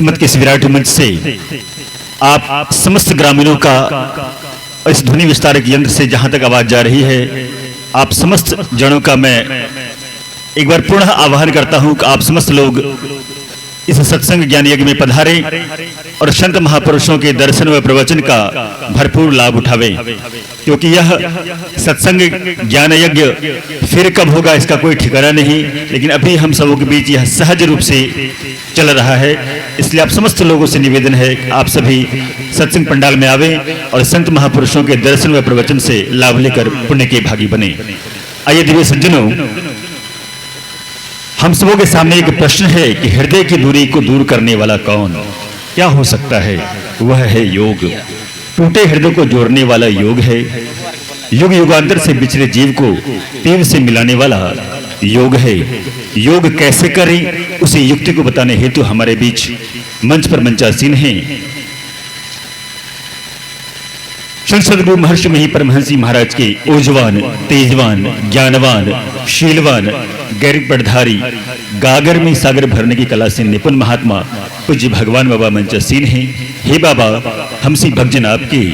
सतमत के इस विराट मंच से आप समस्त ग्रामीणों का इस ध्वनि विस्तारक यंत्र से जहां तक आवाज जा रही है, आप समस्त जनों का मैं एक बार पुनः आह्वान करता हूं कि आप समस्त लोग इस सत्संग ज्ञान यज्ञ में पधारें और संत महापुरुषों के दर्शन व प्रवचन का भरपूर लाभ उठावें, क्योंकि यह सत्संग ज्ञान यज्ञ फिर कब होगा इसका कोई ठिकाना नहीं, लेकिन अभी हम सबों के बीच यह सहज रूप से चल रहा है। इसलिए आप समस्त लोगों से निवेदन है कि आप सभी सत्संग पंडाल में आवें और संत महापुरुषों के दर्शन व प्रवचन से लाभ लेकर पुण्य के भागी बने। आइए दिव्य सज्जनों, हम सबों के सामने एक प्रश्न है कि हृदय की दूरी को दूर करने वाला कौन, क्या हो सकता है? वह है योग। टूटे हृदय को जोड़ने वाला योग है। युग युगांतर से बिछड़े जीव को पीर से मिलाने वाला योग है। योग कैसे करें उसे युक्ति को बताने हेतु हमारे बीच मंच पर मंचासीन हैं सदगुरु महर्षि मही परमहंस महाराज के ऊर्जवान, तेजवान, ज्ञानवान, शीलवान, गैरिक पटधारी, गागर में सागर भरने की कला से निपुण महात्मा पूज्य भगवान बाबा मंचासीन हैं। हे बाबा, हमसे भक्तजन आपके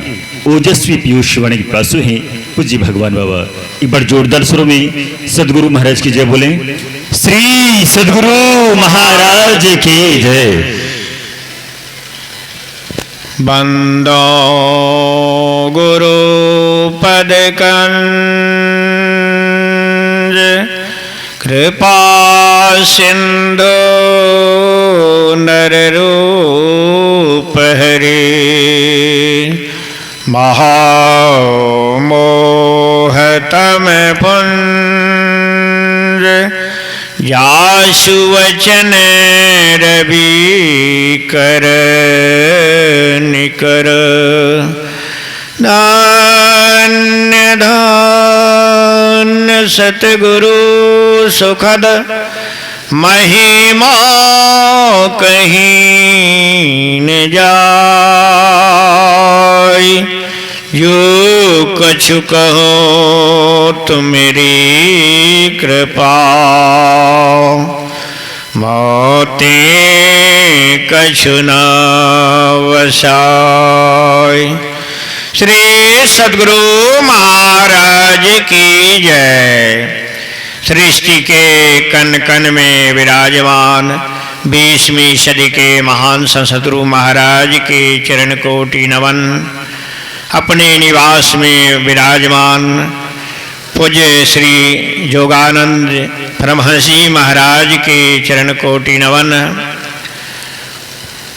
ओजस्वी पीयूष वाणी के पासु हैं। पूज्य भगवान बाबा एक बार जोरदार सुरों में सदगुरु महाराज की जय बोलें। श्री सदगुरु महाराज की जय। बंदो गुरु पद कंज कृपा सिंधु नर रूप हरि महामोहतम पुंज जासु वचन रवि कर निकर धन्य धन्य सतगुरु सुखद महिमा कहीं न जाय। जो कछु कहो तुम मेरी कृपा मोते कछु न वसाय। श्री सद्गुरु महाराज की जय। सृष्टि के कण कण में विराजमान 20वीं सदी के महान सद्गुरु महाराज के चरण कोटि नमन। अपने निवास में विराजमान पूज्य श्री योगानंद परमहंसी महाराज के चरण कोटि नमन।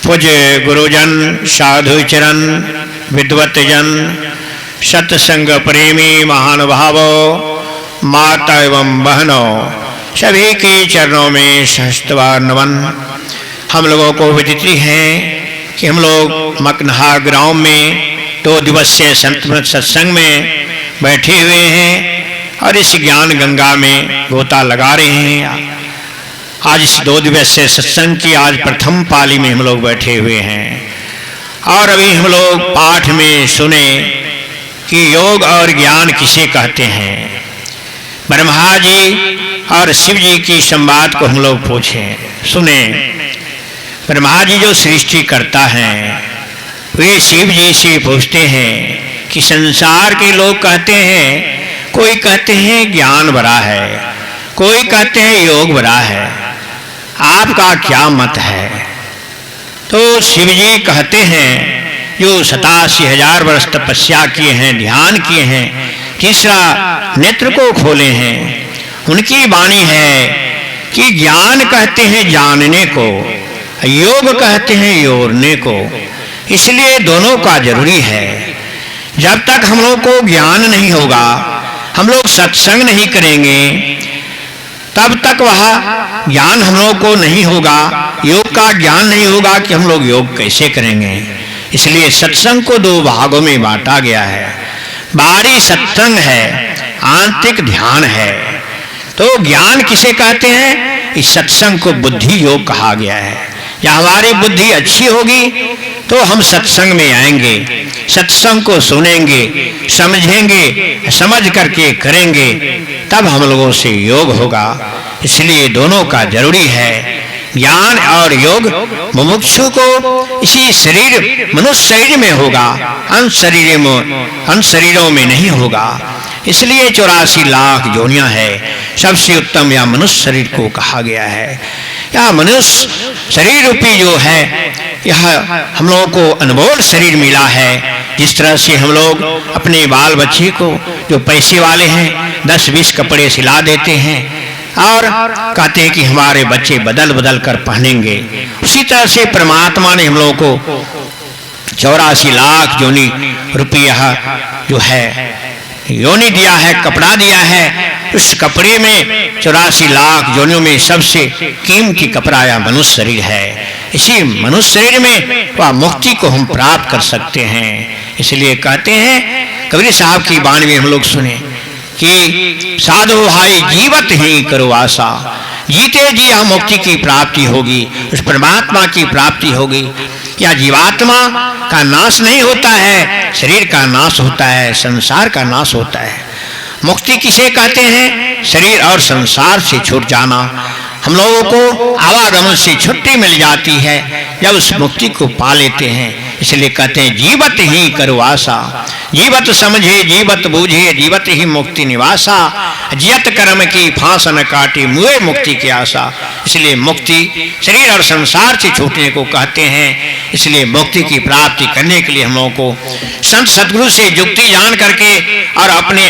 पूज्य गुरुजन, साधु चरण, विद्वत जन, सत्संग प्रेमी महानुभावों, माता एवं बहनों, सभी के चरणों में सहस्त्रबार नमन। हम लोगों को विदित है कि हम लोग मकनहा ग्राम में 2 दिवसीय संत सत्संग में बैठे हुए हैं और इस ज्ञान गंगा में गोता लगा रहे हैं। आज इस 2 दिवसीय सत्संग की आज प्रथम पाली में हम लोग बैठे हुए हैं और अभी हम लोग पाठ में सुने कि योग और ज्ञान किसे कहते हैं। ब्रह्मा जी और शिव जी की संवाद को हम लोग पूछे सुने। ब्रह्मा जी जो सृष्टि करता है वे शिव जी से पूछते हैं कि संसार के लोग कहते हैं, कोई कहते हैं ज्ञान बड़ा है, कोई कहते हैं योग बड़ा है, आपका क्या मत है? तो शिव जी कहते हैं जो 87,000 वर्ष तपस्या किए हैं, ध्यान किए हैं, तीसरा नेत्र को खोले हैं, उनकी वाणी है कि ज्ञान कहते हैं जानने को, योग कहते हैं योरने को। इसलिए दोनों का जरूरी है। जब तक हम लोग को ज्ञान नहीं होगा, हम लोग सत्संग नहीं करेंगे, तब तक वह ज्ञान हम लोग को नहीं होगा, योग का ज्ञान नहीं होगा कि हम लोग योग कैसे करेंगे। इसलिए सत्संग को 2 भागों में बांटा गया है। बाहरी सत्संग है, आंतरिक ध्यान है। तो ज्ञान किसे कहते हैं? इस सत्संग को बुद्धि योग कहा गया है। या हमारी बुद्धि अच्छी होगी तो हम सत्संग में आएंगे, सत्संग को सुनेंगे, समझेंगे, समझ करके करेंगे, तब हम लोगों से योग होगा। इसलिए दोनों का जरूरी है। ज्ञान और योग मुमुक्षु को इसी शरीर मनुष्य शरीर में होगा, अन्य शरीरों में नहीं होगा। इसलिए 84 लाख योनियां है। सबसे उत्तम या मनुष्य शरीर को कहा गया है। यह मनुष्य शरीर रूपी जो है, यह हम लोगों को अनमोल शरीर मिला है। जिस तरह से हम लोग अपने बाल बच्चे को, जो पैसे वाले हैं, 10-20 कपड़े सिला देते हैं और कहते हैं कि हमारे बच्चे बदल बदल कर पहनेंगे, उसी तरह से परमात्मा ने हम लोगों को 84 लाख योनि रुपया जो है योनि दिया है, कपड़ा दिया है। उस कपड़े में 84 लाख योनियों में सबसे कीमती कपड़ा या मनुष्य शरीर है। इसी मनुष्य शरीर में वह मुक्ति को हम प्राप्त कर सकते हैं। इसलिए कहते हैं, कबीर साहब की वाणी में हम लोग सुने कि साधु भाई जीवत ही करो आशा, जीते जी यह मुक्ति की प्राप्ति होगी, उस परमात्मा की प्राप्ति होगी। या जीवात्मा का नाश नहीं होता है, शरीर का नाश होता है, संसार का नाश होता है। मुक्ति किसे कहते हैं? शरीर और संसार से छूट जाना। हम लोगों को आवागमन से छुट्टी मिल जाती है जब उस मुक्ति को पा लेते हैं। इसलिए कहते हैं जीवत ही करो आशा, जीवत समझे जीवत बूझे, जीवत ही मुक्ति निवासा, जियत कर्म की फांस न काटी, मुए मुक्ति की आशा। इसलिए मुक्ति शरीर और संसार से छूटने को कहते हैं। इसलिए मुक्ति की प्राप्ति करने के लिए हम लोगों को संत सद्गुरु से युक्ति जान करके और अपने